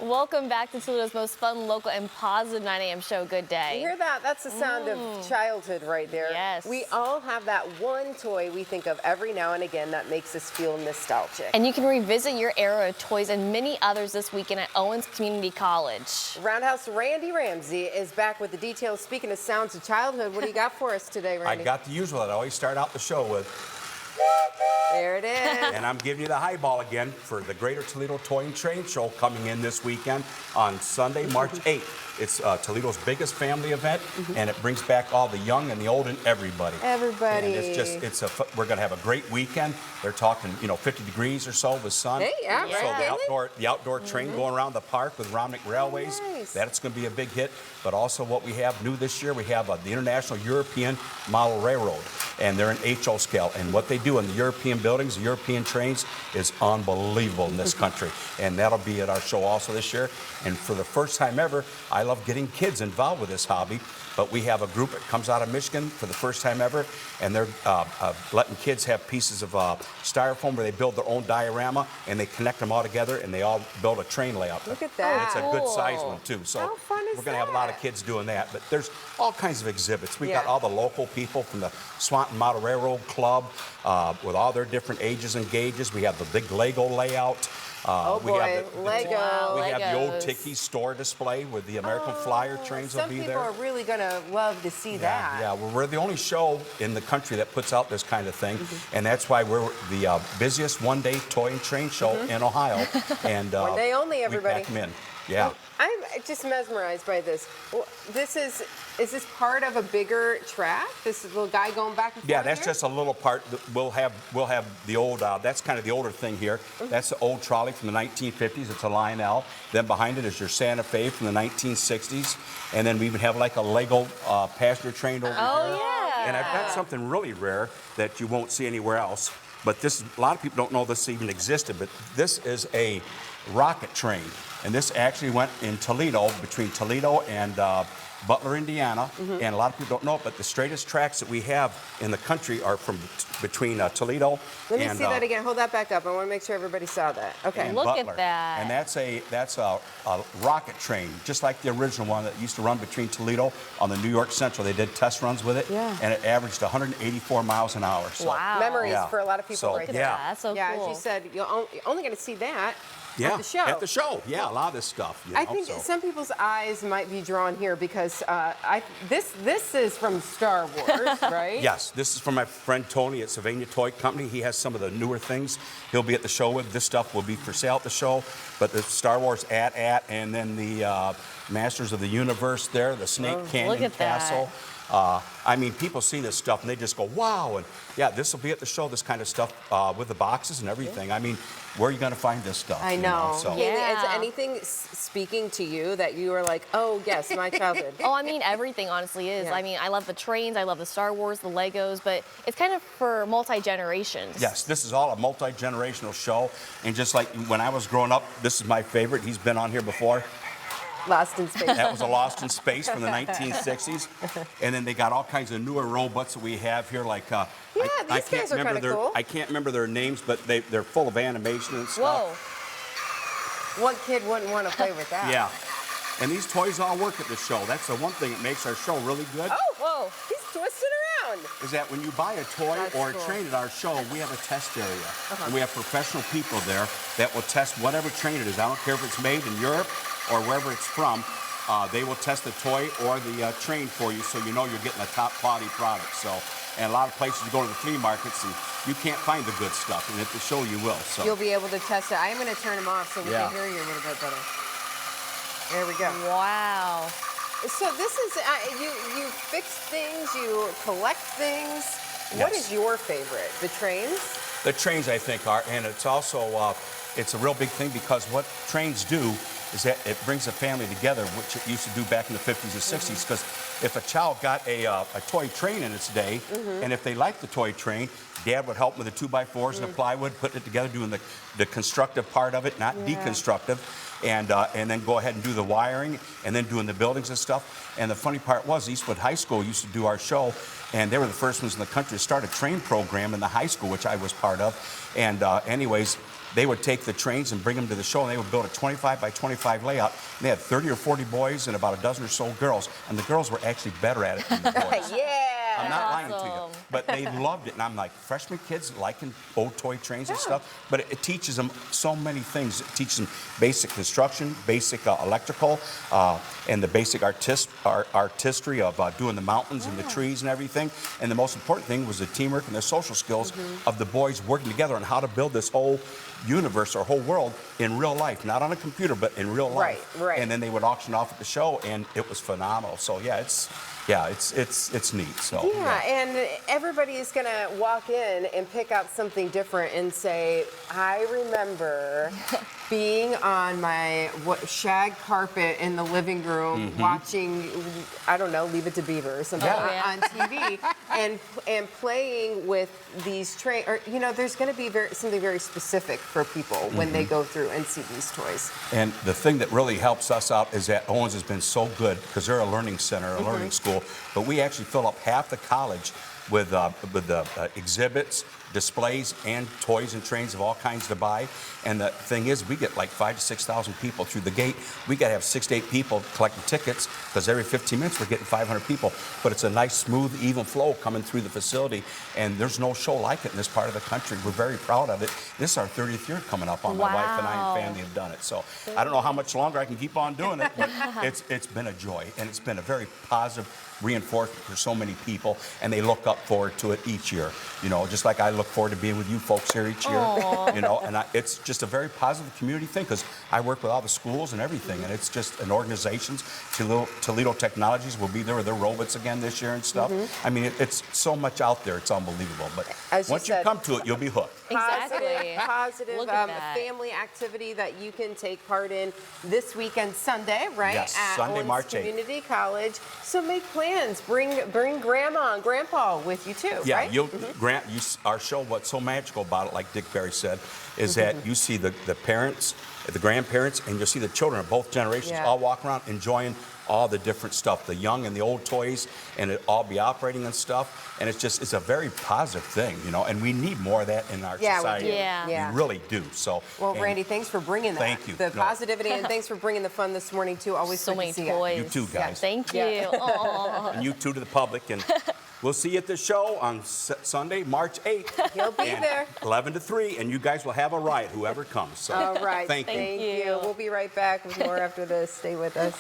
Welcome back to Toledo's most fun, local, and positive 9 a.m. show. Good day. You hear that? That's the sound of childhood right there. Yes. We all have that one toy we think of every now and again that makes us feel nostalgic. And you can revisit your era of toys and many others this weekend at Owens Community College. Roundhouse Randy Ramsey is back with the details. Speaking of sounds of childhood, what do you got for us today, Randy? I got the usual that I always start out the show with. There it is. And I'm giving you the highball again for the Greater Toledo Toy Train show coming in this weekend on Sunday, March 8th. It's Toledo's biggest family event, and it brings back all the young and the old and everybody. Everybody. And we're going to have a great weekend. They're talking, 50 degrees or so with sun. Hey, yeah, So the outdoor train going around the park with Romnick Railways, Nice. that's going to be a big hit. But also what we have new this year, we have the International European Model Railroad, and they're in HO scale. And what they do in the European buildings, the European trains, is unbelievable in this country. And that'll be at our show also this year. And for the first time ever, I love getting kids involved with this hobby. But we have a group that comes out of Michigan for the first time ever, and they're letting kids have pieces of styrofoam where they build their own diorama, and they connect them all together, and they all build a train layout. Look at that. It's a good size one, too. So How fun is we're going to have a lot of that? kids doing that. But there's all kinds of exhibits. We Yeah. got all the local people from the Swanton Model Railroad Club with all their different ages and gauges. We have the big Lego layout. Oh we boy, have Lego. Wow, We have the old Legos. Tiki store display with the American Flyer trains will be there. Some people are really going to love to see that. Yeah, well, we're the only show in the country that puts out this kind of thing, and that's why we're the busiest one-day toy and train show in Ohio. And One day only, we everybody. pack 'em in. Yeah. I'm just mesmerized by this. Well, is this part of a bigger track? This little guy going back and forth? Yeah, that's here? just a little part. We'll have the old. That's kind of the older thing here. That's the old trolley from the 1950s. It's a Lionel. Then behind it is your Santa Fe from the 1960s, and then we even have like a Lego passenger train over here. Oh, yeah. And I've got something really rare that you won't see anywhere else. But this, a lot of people don't know this even existed. But this is a rocket train, and this actually went in Toledo, between Toledo and Butler, Indiana, and a lot of people don't know it, but the straightest tracks that we have in the country are from between Toledo Let me and see that again. Hold that back up. I want to make sure everybody saw that. Okay. and Look at Butler. that. And that's a rocket train, just like the original one that used to run between Toledo on the New York Central. They did test runs with it, Yeah. and it averaged 184 miles an hour. So, Wow. Memories Yeah. for a lot of people So, right there. yeah. That's so Yeah, cool. as you said, you're only going to see that Yeah, at the show. At the show, yeah, a lot of this stuff. I think some people's eyes might be drawn here because this is from Star Wars, right? Yes, this is from my friend Tony at Sylvania Toy Company. He has some of the newer things he'll be at the show with. This stuff will be for sale at the show, but the Star Wars and then the Masters of the Universe there, the Snake Canyon look at that. Castle. I mean, people see this stuff and they just go, wow. And yeah, this will be at the show, this kind of stuff with the boxes and everything. I mean, where are you going to find this stuff? I you know. So. Yeah. Is anything speaking to you that you are like, oh, yes, my childhood? Oh, I mean, everything honestly is. Yeah. I mean, I love the trains, I love the Star Wars, the Legos, but it's kind of for multi-generations. Yes, this is all a multi-generational show. And just like when I was growing up, this is my favorite. He's been on here before. Lost in Space. That was a Lost in Space from the 1960s. And then they got all kinds of newer robots that we have here, like these guys are kinda cool. I can't remember their names, but they're full of animation and stuff. Whoa. What kid wouldn't want to play with that? Yeah. And these toys all work at the show. That's the one thing that makes our show really good. Oh, whoa, he's twisting around. Is that when you buy a toy That's or a cool. train at our show, we have a test area. And we have professional people there that will test whatever train it is. I don't care if it's made in Europe or wherever it's from. They will test the toy or the train for you so you know you're getting a top quality product. So, and a lot of places you go to the flea markets and you can't find the good stuff. And at the show you will. So. You'll be able to test it. I am going to turn them off so we Yeah. can hear you a little bit better. There we go. Wow. So this is, you fix things, you collect things. What Yes. is your favorite? The trains? The trains, I think, are, and it's also, it's a real big thing because what trains do is that it brings a family together, which it used to do back in the 50s and 60s. Because if a child got a toy train in its day, and if they liked the toy train, Dad would help with the 2x4s and the plywood, putting it together, doing the constructive part of it, not deconstructive, and then go ahead and do the wiring, and then doing the buildings and stuff. And the funny part was Eastwood High School used to do our show, and they were the first ones in the country to start a train program in the high school, which I was part of. And anyways, they would take the trains and bring them to the show, and they would build a 25 by 25 layout. And they had 30 or 40 boys and about a dozen or so girls, and the girls were actually better at it than the boys. Yeah. I'm not lying to awesome. you. But they loved it. And I'm like, freshman kids liking old toy trains and stuff. But it teaches them so many things. It teaches them basic construction, basic electrical, and the basic artistry of doing the mountains and the trees and everything. And the most important thing was the teamwork and the social skills of the boys working together on how to build this whole universe or whole world in real life, not on a computer, but in real life. Right. And then they would auction off at the show, and it was phenomenal. So yeah, it's neat. So Yeah, and everybody is going to walk in and pick out something different and say, I remember being on my shag carpet in the living room watching, I don't know, Leave It to Beaver or something on TV and playing with these trains. Or, you know, there's going to be something very specific for people when they go through and see these toys. And the thing that really helps us out is that Owens has been so good because they're a learning center, a learning school, but we actually fill up half the college with exhibits, displays, and toys and trains of all kinds to buy. And the thing is, we get like 5,000 to 6,000 people through the gate. We got to have 6 to 8 people collecting tickets because every 15 minutes we're getting 500 people. But it's a nice, smooth, even flow coming through the facility. And there's no show like it in this part of the country. We're very proud of it. This is our 30th year coming up on. My wife and I and family have done it. So I don't know how much longer I can keep on doing it, but it's been a joy. And it's been a very positive reinforcement for so many people, and they look up forward to it each year. You know, just like I look forward to being with you folks here each year. Aww. You know, and it's just a very positive community thing because I work with all the schools and everything, and it's just an organizations. Toledo Technologies will be there with their robots again this year and stuff. I mean, it's so much out there. It's unbelievable. But As you once you said, come to it, you'll be hooked. Exactly. Positive Look at that. family activity that you can take part in this weekend, Sunday, right? Yes, at Sunday, Owens March 8th. Community College. So make plans. Bring grandma and grandpa with you too, Yeah, right? Grant, our show, what's so magical about it, like Dick Barry said, is that you see the parents, the grandparents, and you'll see the children of both generations all walk around enjoying all the different stuff, the young and the old toys, and it all be operating and stuff. And it's a very positive thing, you know, and we need more of that in our society. We do. Yeah. We really do. So, Well, and Randy, thanks for bringing that. Thank you. The No. positivity, and thanks for bringing the fun this morning, too. Always So good many to see toys. You too, guys. Thank you. Yeah. Aw. And you too to the public. And we'll see you at the show on Sunday, March 8th. He'll be and there. 11 to 3, and you guys will have a riot, whoever comes. So, All right. Thank you. Thank you. We'll be right back with more after this. Stay with us.